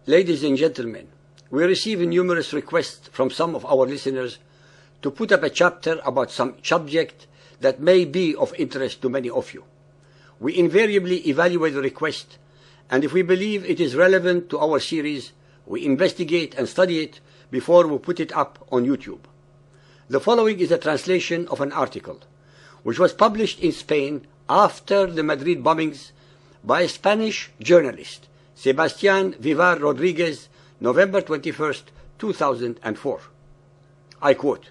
Ladies and gentlemen, we receive numerous requests from some of our listeners to put up a chapter about some subject that may be of interest to many of you. We invariably evaluate the request, and if we believe it is relevant to our series, we investigate and study it before we put it up on YouTube. The following is a translation of an article which was published in Spain after the Madrid bombings by a Spanish journalist, Sebastián Vivar Rodríguez, November 21st, 2004. I quote,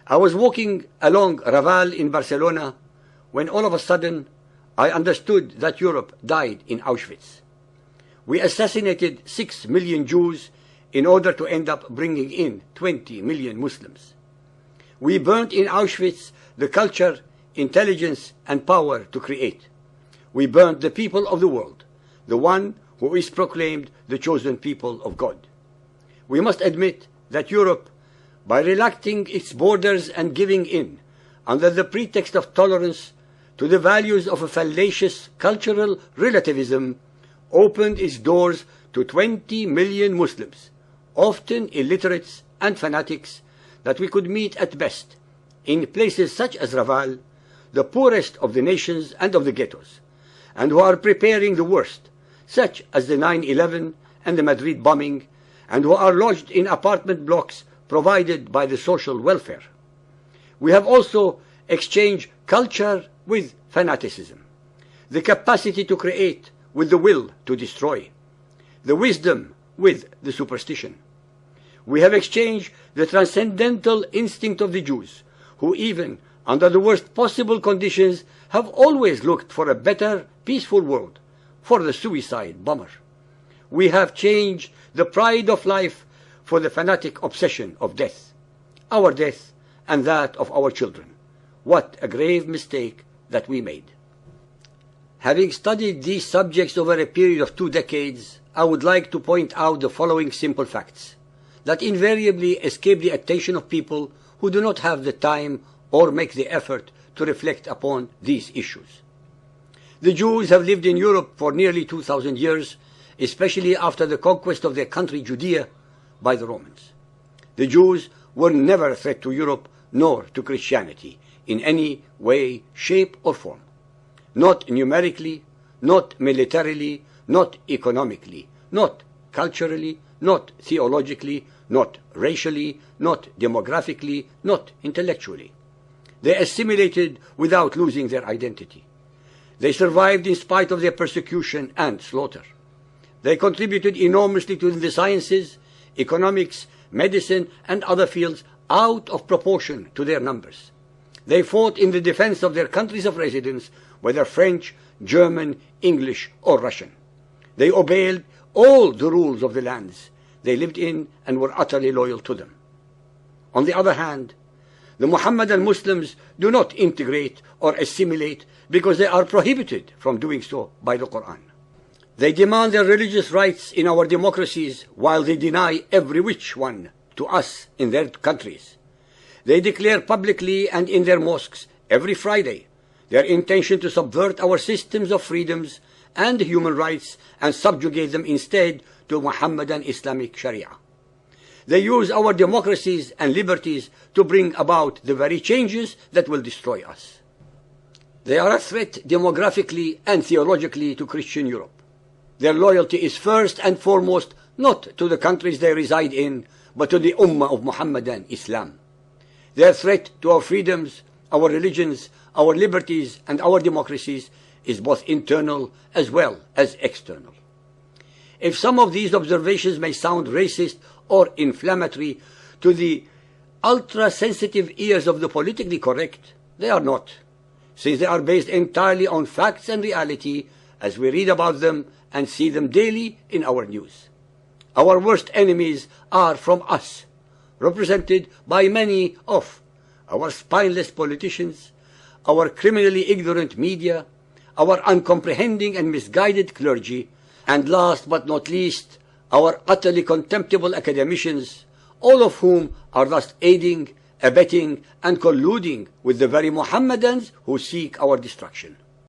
"I was walking along Raval in Barcelona when all of a sudden I understood that Europe died in Auschwitz. We assassinated 6 million Jews in order to end up bringing in 20 million Muslims. We burnt in Auschwitz the culture, intelligence, and power to create. We burnt the people of the world, the one who is proclaimed the chosen people of God. We must admit that Europe, by relaxing its borders and giving in, under the pretext of tolerance, to the values of a fallacious cultural relativism, opened its doors to 20 million Muslims, often illiterates and fanatics, that we could meet at best in places such as Raval, the poorest of the nations and of the ghettos, and who are preparing the worst, such as the 9/11 and the Madrid bombing, and who are lodged in apartment blocks provided by the social welfare. We have also exchanged culture with fanaticism, the capacity to create with the will to destroy, the wisdom with the superstition. We have exchanged the transcendental instinct of the Jews, who even under the worst possible conditions have always looked for a better, peaceful world, for the suicide bomber. We have changed the pride of life for the fanatic obsession of death, our death and that of our children. What a grave mistake that we made." Having studied these subjects over a period of 2 decades, I would like to point out the following simple facts that invariably escape the attention of people who do not have the time or make the effort to reflect upon these issues. The Jews have lived in Europe for nearly 2,000 years, especially after the conquest of their country Judea by the Romans. The Jews were never a threat to Europe nor to Christianity in any way, shape, or form. Not numerically, not militarily, not economically, not culturally, not theologically, not racially, not demographically, not intellectually. They assimilated without losing their identity. They survived in spite of their persecution and slaughter. They contributed enormously to the sciences, economics, medicine, and other fields out of proportion to their numbers. They fought in the defense of their countries of residence, whether French, German, English, or Russian. They obeyed all the rules of the lands they lived in and were utterly loyal to them. On the other hand, the Mohammedan Muslims do not integrate or assimilate because they are prohibited from doing so by the Quran. They demand their religious rights in our democracies while they deny every which one to us in their countries. They declare publicly and in their mosques every Friday their intention to subvert our systems of freedoms and human rights and subjugate them instead to Mohammedan Islamic Sharia. They use our democracies and liberties to bring about the very changes that will destroy us. They are a threat demographically and theologically to Christian Europe. Their loyalty is first and foremost not to the countries they reside in, but to the Ummah of Muhammadan Islam. Their threat to our freedoms, our religions, our liberties, and our democracies is both internal as well as external. If some of these observations may sound racist or inflammatory to the ultra-sensitive ears of the politically correct, they are not, since they are based entirely on facts and reality as we read about them and see them daily in our news. Our worst enemies are from us, represented by many of our spineless politicians, our criminally ignorant media, our uncomprehending and misguided clergy, and last but not least, our utterly contemptible academicians, all of whom are thus aiding, abetting, and colluding with the very Mohammedans who seek our destruction.